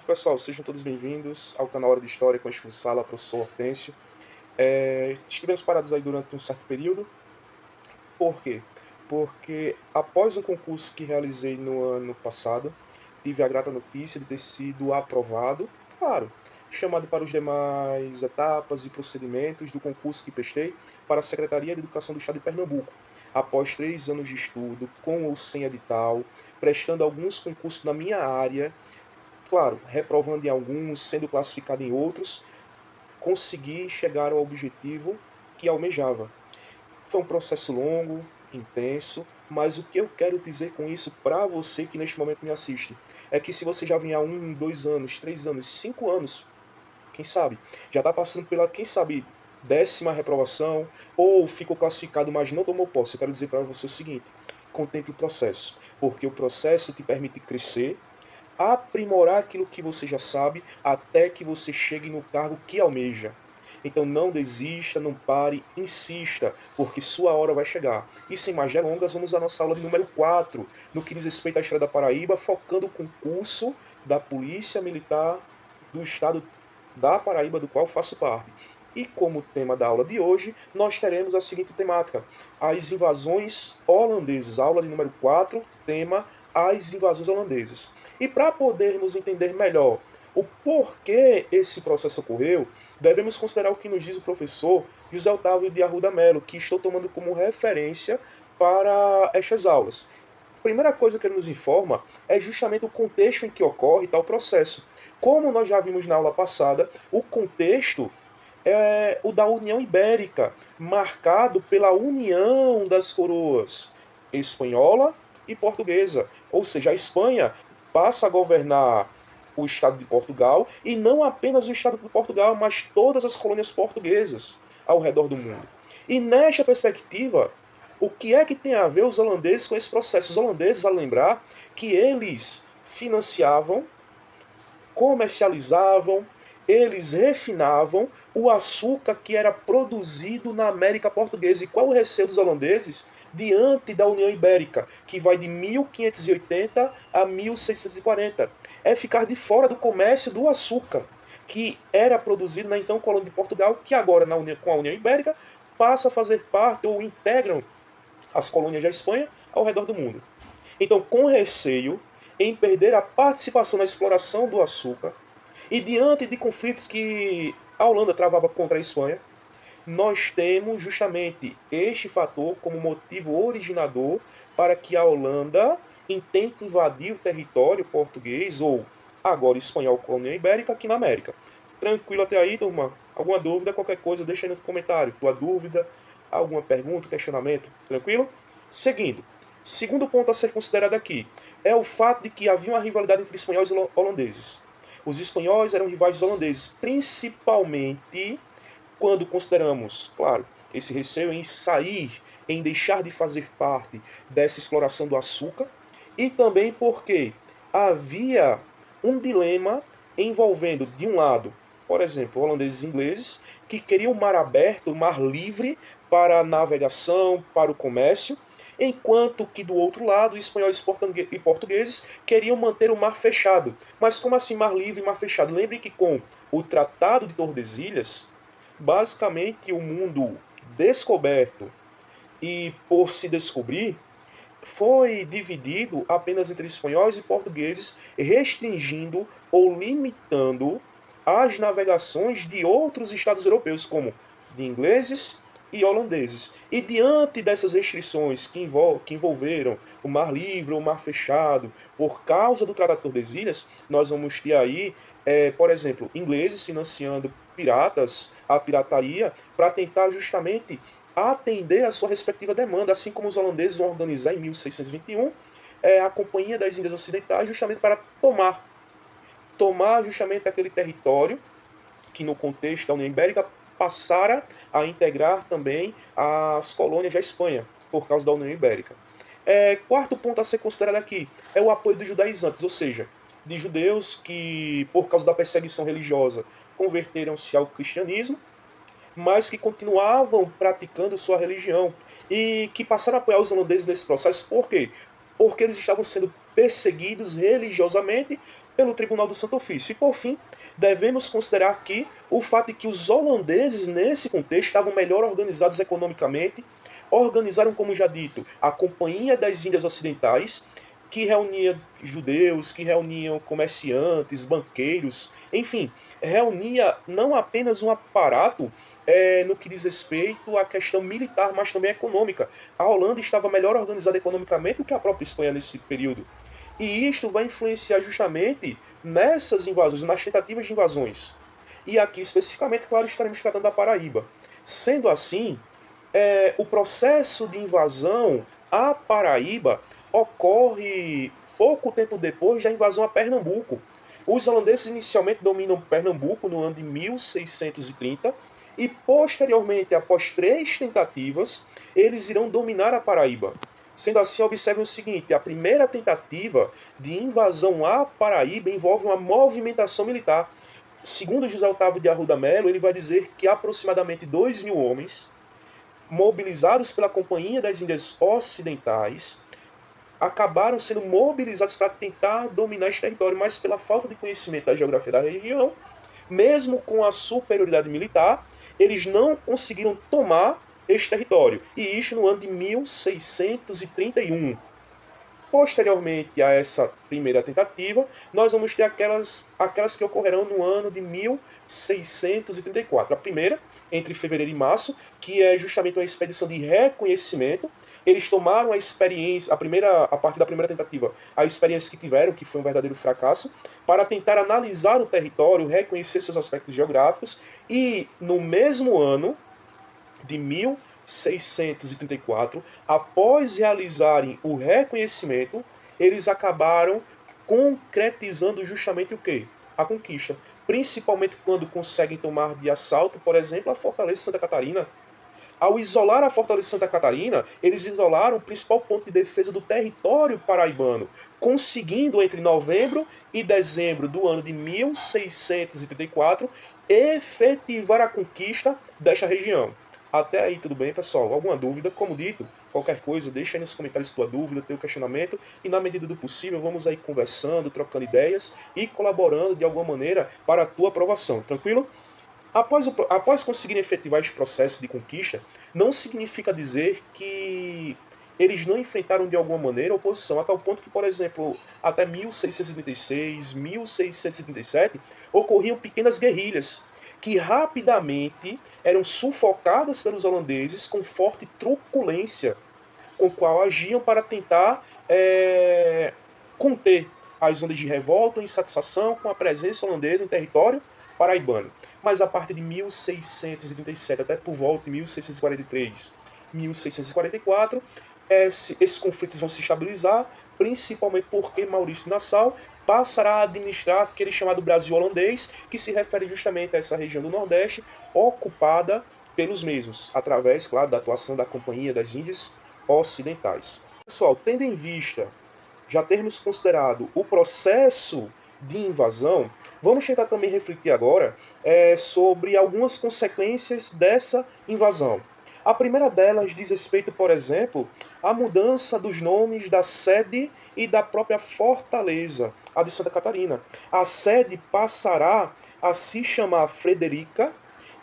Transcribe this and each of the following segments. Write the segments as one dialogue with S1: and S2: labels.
S1: Pessoal, sejam todos bem-vindos ao canal Hora de História, com este que vos fala, professor Hortêncio. Estivemos parados aí durante um certo período. Por quê? Porque após um concurso que realizei no ano passado, tive a grata notícia de ter sido aprovado, claro, chamado para os demais etapas e procedimentos do concurso que prestei para a Secretaria de Educação do Estado de Pernambuco. Após 3 anos de estudo, com ou sem edital, prestando alguns concursos na minha área, claro, reprovando em alguns, sendo classificado em outros, consegui chegar ao objetivo que almejava. Foi um processo longo, intenso, mas o que eu quero dizer com isso para você que neste momento me assiste é que se você já vem há 1, 2 anos, 3 anos, 5 anos, quem sabe, já está passando pela, quem sabe, 10ª reprovação, ou ficou classificado, mas não tomou posse, eu quero dizer para você o seguinte: contemple o processo, porque o processo te permite crescer, aprimorar aquilo que você já sabe até que você chegue no cargo que almeja. Então não desista, não pare, insista, porque sua hora vai chegar. E sem mais delongas, vamos à nossa aula de número 4, no que diz respeito à história da Paraíba, focando o concurso da Polícia Militar do Estado da Paraíba, do qual faço parte. E como tema da aula de hoje, nós teremos a seguinte temática: as invasões holandesas. Aula de número 4, tema as invasões holandesas. E para podermos entender melhor o porquê esse processo ocorreu, devemos considerar o que nos diz o professor José Otávio de Arruda Melo, que estou tomando como referência para estas aulas. A primeira coisa que ele nos informa é justamente o contexto em que ocorre tal processo. Como nós já vimos na aula passada, o contexto é o da União Ibérica, marcado pela união das coroas espanhola e portuguesa. Ou seja, a Espanha passa a governar o Estado de Portugal, e não apenas o Estado de Portugal, mas todas as colônias portuguesas ao redor do mundo. E nesta perspectiva, o que é que tem a ver os holandeses com esse processo? Os holandeses, vale lembrar, que eles financiavam, comercializavam, eles refinavam o açúcar que era produzido na América Portuguesa. E qual o receio dos holandeses diante da União Ibérica, que vai de 1580 a 1640? É ficar de fora do comércio do açúcar, que era produzido na então colônia de Portugal, que agora, com a União Ibérica, passa a fazer parte ou integram as colônias da Espanha ao redor do mundo. Então, com receio em perder a participação na exploração do açúcar, e diante de conflitos que a Holanda travava contra a Espanha, nós temos justamente este fator como motivo originador para que a Holanda intente invadir o território português, ou agora espanhol, com a União Ibérica, aqui na América. Tranquilo até aí, turma? Alguma dúvida, qualquer coisa, deixa aí no comentário. Tua dúvida, alguma pergunta, questionamento, tranquilo? Seguindo. Segundo ponto a ser considerado aqui é o fato de que havia uma rivalidade entre espanhóis e holandeses. Os espanhóis eram rivais dos holandeses, principalmente quando consideramos, claro, esse receio em sair, em deixar de fazer parte dessa exploração do açúcar, e também porque havia um dilema envolvendo, de um lado, por exemplo, holandeses e ingleses, que queriam o mar aberto, o mar livre para a navegação, para o comércio, enquanto que do outro lado, espanhóis e portugueses queriam manter o mar fechado. Mas como assim mar livre e mar fechado? Lembre que com o Tratado de Tordesilhas, basicamente o mundo descoberto e por se descobrir foi dividido apenas entre espanhóis e portugueses, restringindo ou limitando as navegações de outros estados europeus, como de ingleses e holandeses. E diante dessas restrições que envolveram o Mar Livre ou o Mar Fechado, por causa do Tratado de Tordesilhas, nós vamos ter aí, por exemplo, ingleses financiando piratas, a pirataria, para tentar justamente atender a sua respectiva demanda, assim como os holandeses vão organizar em 1621 a Companhia das Índias Ocidentais, justamente para tomar justamente aquele território que no contexto da União Ibérica passara a integrar também as colônias da Espanha, por causa da União Ibérica. Quarto ponto a ser considerado aqui é o apoio dos judaizantes, ou seja, de judeus que, por causa da perseguição religiosa, converteram-se ao cristianismo, mas que continuavam praticando sua religião e que passaram a apoiar os holandeses nesse processo. Por quê? Porque eles estavam sendo perseguidos religiosamente pelo Tribunal do Santo Ofício. E, por fim, devemos considerar aqui o fato de que os holandeses, nesse contexto, estavam melhor organizados economicamente, organizaram, como já dito, a Companhia das Índias Ocidentais, que reunia judeus, que reuniam comerciantes, banqueiros, enfim, reunia não apenas um aparato no que diz respeito à questão militar, mas também econômica. A Holanda estava melhor organizada economicamente do que a própria Espanha nesse período. E isto vai influenciar justamente nessas invasões, nas tentativas de invasões. E aqui, especificamente, claro, estaremos tratando da Paraíba. Sendo assim, o processo de invasão à Paraíba ocorre pouco tempo depois da invasão a Pernambuco. Os holandeses inicialmente dominam Pernambuco no ano de 1630 e, posteriormente, após 3 tentativas, eles irão dominar a Paraíba. Sendo assim, observe o seguinte, a primeira tentativa de invasão à Paraíba envolve uma movimentação militar. Segundo José Otávio de Arruda Melo, ele vai dizer que aproximadamente 2.000 homens, mobilizados pela Companhia das Índias Ocidentais, acabaram sendo mobilizados para tentar dominar esse território, mas pela falta de conhecimento da geografia da região, mesmo com a superioridade militar, eles não conseguiram tomar este território. E isso no ano de 1631. Posteriormente a essa primeira tentativa, nós vamos ter aquelas que ocorrerão no ano de 1634. A primeira, entre fevereiro e março, que é justamente uma expedição de reconhecimento. Eles tomaram a experiência, a partir da primeira tentativa, a experiência que tiveram, que foi um verdadeiro fracasso, para tentar analisar o território, reconhecer seus aspectos geográficos, e no mesmo ano de 1634, após realizarem o reconhecimento, eles acabaram concretizando justamente o quê? A conquista. Principalmente quando conseguem tomar de assalto, por exemplo, a Fortaleza de Santa Catarina. Ao isolar a Fortaleza de Santa Catarina, eles isolaram o principal ponto de defesa do território paraibano, conseguindo entre novembro e dezembro do ano de 1634 efetivar a conquista desta região. Até aí tudo bem, pessoal? Alguma dúvida? Como dito, qualquer coisa, deixa aí nos comentários tua dúvida, teu questionamento, e na medida do possível vamos aí conversando, trocando ideias e colaborando de alguma maneira para a tua aprovação, tranquilo? Após conseguirem efetivar este processo de conquista, não significa dizer que eles não enfrentaram de alguma maneira oposição, a tal ponto que, por exemplo, até 1676, 1677, ocorriam pequenas guerrilhas que rapidamente eram sufocadas pelos holandeses com forte truculência, com qual agiam para tentar conter as ondas de revolta ou insatisfação com a presença holandesa em território paraibano. Mas a partir de 1637 até por volta de 1643, 1644, esses conflitos vão se estabilizar, principalmente porque Maurício Nassau passará a administrar aquele chamado Brasil holandês, que se refere justamente a essa região do Nordeste, ocupada pelos mesmos, através, claro, da atuação da Companhia das Índias Ocidentais. Pessoal, tendo em vista já termos considerado o processo de invasão, vamos tentar também refletir agora sobre algumas consequências dessa invasão. A primeira delas diz respeito, por exemplo, à mudança dos nomes da sede e da própria fortaleza, a de Santa Catarina. A sede passará a se chamar Frederica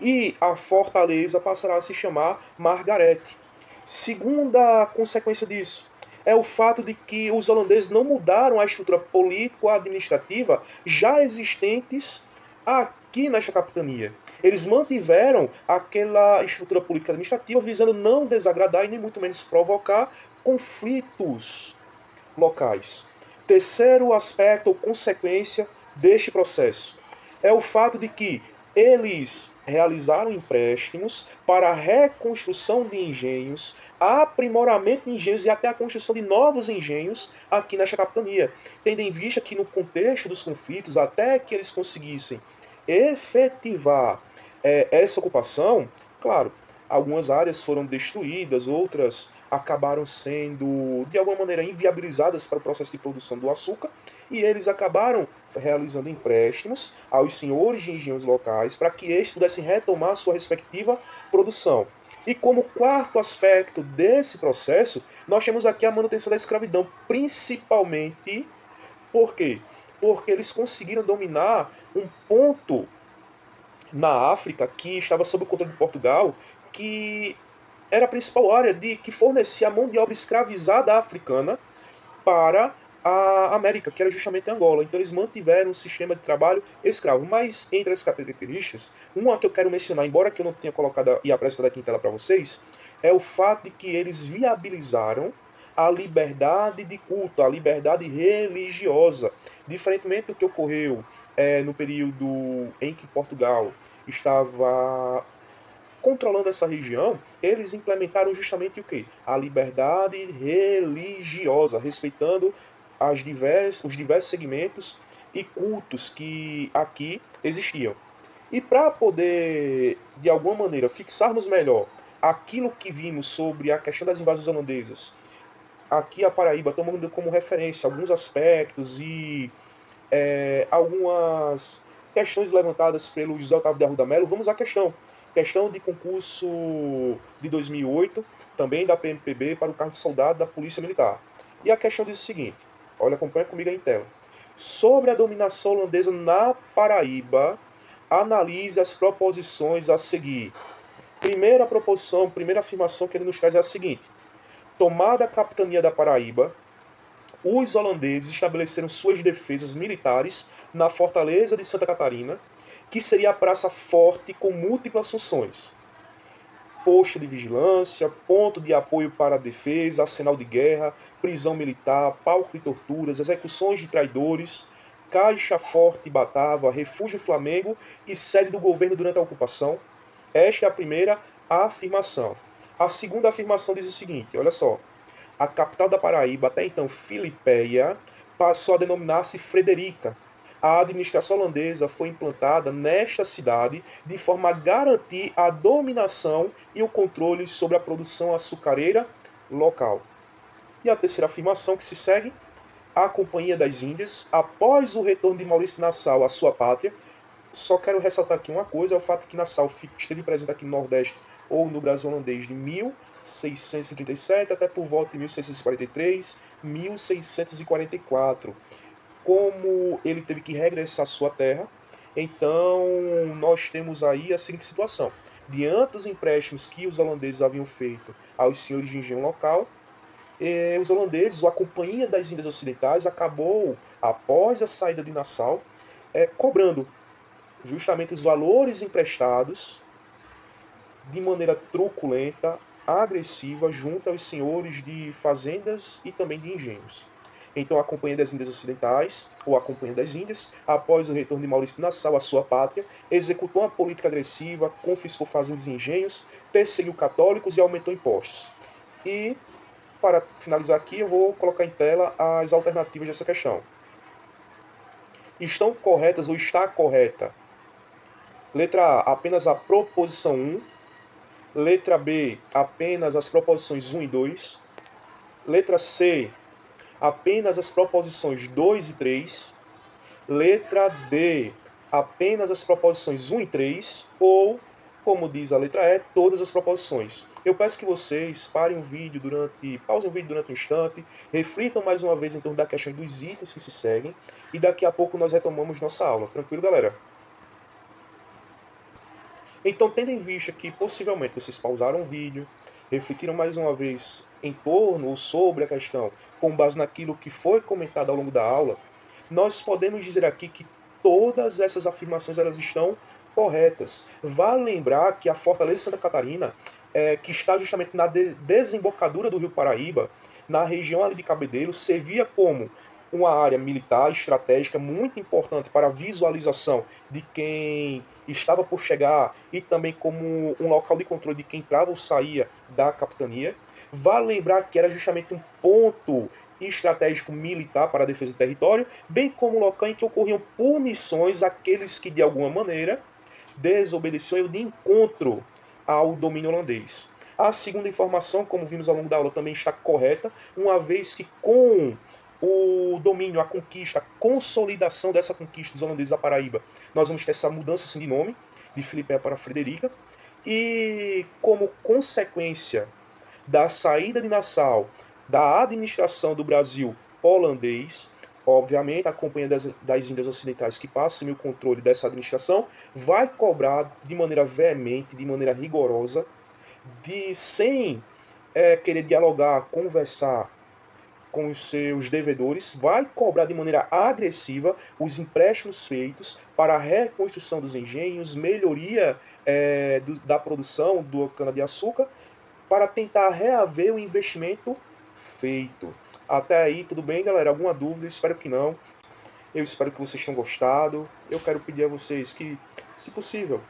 S1: e a fortaleza passará a se chamar Margarete. Segunda consequência disso é o fato de que os holandeses não mudaram a estrutura político-administrativa já existentes aqui nesta capitania. Eles mantiveram aquela estrutura política administrativa visando não desagradar e nem muito menos provocar conflitos locais. Terceiro aspecto ou consequência deste processo é o fato de que eles realizaram empréstimos para a reconstrução de engenhos, aprimoramento de engenhos e até a construção de novos engenhos aqui nesta capitania, tendo em vista que no contexto dos conflitos, até que eles conseguissem efetivar essa ocupação, claro, algumas áreas foram destruídas, outras acabaram sendo, de alguma maneira, inviabilizadas para o processo de produção do açúcar, e eles acabaram realizando empréstimos aos senhores de engenhos locais para que estes pudessem retomar sua respectiva produção. E como quarto aspecto desse processo, nós temos aqui a manutenção da escravidão, principalmente porque porque eles conseguiram dominar um ponto na África que estava sob o controle de Portugal, que era a principal área que fornecia a mão de obra escravizada africana para a América, que era justamente Angola. Então eles mantiveram um sistema de trabalho escravo. Mas entre as características, uma que eu quero mencionar, embora que eu não tenha colocado e apresentado aqui em tela para vocês, é o fato de que eles viabilizaram a liberdade de culto, a liberdade religiosa. Diferentemente do que ocorreu no período em que Portugal estava controlando essa região, eles implementaram justamente o quê? A liberdade religiosa, respeitando os diversos segmentos e cultos que aqui existiam. E para poder, de alguma maneira, fixarmos melhor aquilo que vimos sobre a questão das invasões holandesas, aqui a Paraíba, tomando como referência alguns aspectos e algumas questões levantadas pelo José Otávio de Arruda Melo, vamos à questão de concurso de 2008, também da PMPB, para o cargo de soldado da Polícia Militar. E a questão diz o seguinte, olha, acompanha comigo aí em tela. Sobre a dominação holandesa na Paraíba, analise as proposições a seguir. Primeira proposição, primeira afirmação que ele nos traz é a seguinte: tomada a capitania da Paraíba, os holandeses estabeleceram suas defesas militares na fortaleza de Santa Catarina, que seria a praça forte com múltiplas funções: posto de vigilância, ponto de apoio para a defesa, arsenal de guerra, prisão militar, palco de torturas, execuções de traidores, caixa forte Batava, refúgio Flamengo e sede do governo durante a ocupação. Esta é a primeira afirmação. A segunda afirmação diz o seguinte, olha só: a capital da Paraíba, até então Filipéia, passou a denominar-se Frederica. A administração holandesa foi implantada nesta cidade de forma a garantir a dominação e o controle sobre a produção açucareira local. E a terceira afirmação que se segue: a Companhia das Índias, após o retorno de Maurício Nassau à sua pátria, só quero ressaltar aqui uma coisa, é o fato que Nassau esteve presente aqui no Nordeste ou no Brasil holandês de 1637 até por volta de 1643, 1644. Como ele teve que regressar à sua terra, então nós temos aí a seguinte situação: diante dos empréstimos que os holandeses haviam feito aos senhores de engenho local, os holandeses, ou a Companhia das Índias Ocidentais, acabou, após a saída de Nassau, cobrando justamente os valores emprestados de maneira truculenta, agressiva, junto aos senhores de fazendas e também de engenhos. Então a Companhia das Índias Ocidentais, ou a Companhia das Índias, após o retorno de Maurício de Nassau à sua pátria, executou uma política agressiva, confiscou fazendas e engenhos, perseguiu católicos e aumentou impostos. E, para finalizar aqui, eu vou colocar em tela as alternativas dessa questão. Estão corretas ou está correta? Letra A, apenas a proposição 1. Letra B, apenas as proposições 1 e 2. Letra C, apenas as proposições 2 e 3. Letra D, apenas as proposições 1 e 3. Ou, como diz a letra E, todas as proposições. Eu peço que vocês pausem o vídeo durante um instante, reflitam mais uma vez em torno da questão dos itens que se seguem, e daqui a pouco nós retomamos nossa aula. Tranquilo, galera? Então, tendo em vista que possivelmente vocês pausaram o vídeo, refletiram mais uma vez em torno ou sobre a questão, com base naquilo que foi comentado ao longo da aula, nós podemos dizer aqui que todas essas afirmações elas estão corretas. Vale lembrar que a Fortaleza de Santa Catarina, que está justamente na desembocadura do Rio Paraíba, na região ali de Cabedelo, servia como uma área militar estratégica muito importante para a visualização de quem estava por chegar e também como um local de controle de quem entrava ou saía da capitania. Vale lembrar que era justamente um ponto estratégico militar para a defesa do território, bem como um local em que ocorriam punições àqueles que, de alguma maneira, desobedeciam de encontro ao domínio holandês. A segunda informação, como vimos ao longo da aula, também está correta, uma vez que com o domínio, a conquista, a consolidação dessa conquista dos holandeses da Paraíba, nós vamos ter essa mudança assim, de nome, de Filipe para Frederica, e como consequência da saída de Nassau da administração do Brasil holandês, Obviamente, a Companhia das Índias Ocidentais, que passa o controle dessa administração, vai cobrar de maneira veemente, de maneira rigorosa, sem querer dialogar, conversar com os seus devedores, vai cobrar de maneira agressiva os empréstimos feitos para a reconstrução dos engenhos, melhoria da produção do cana-de-açúcar, para tentar reaver o investimento feito. Até aí, tudo bem, galera? Alguma dúvida? Espero que não. Eu espero que vocês tenham gostado. Eu quero pedir a vocês que, se possível,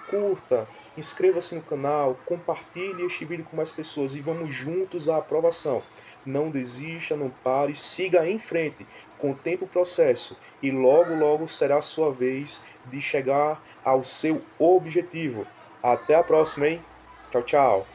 S1: curta, inscreva-se no canal, compartilhe este vídeo com mais pessoas e vamos juntos à aprovação. Não desista, não pare, siga em frente, contemple o processo e logo, logo será a sua vez de chegar ao seu objetivo. Até a próxima, hein? Tchau, tchau.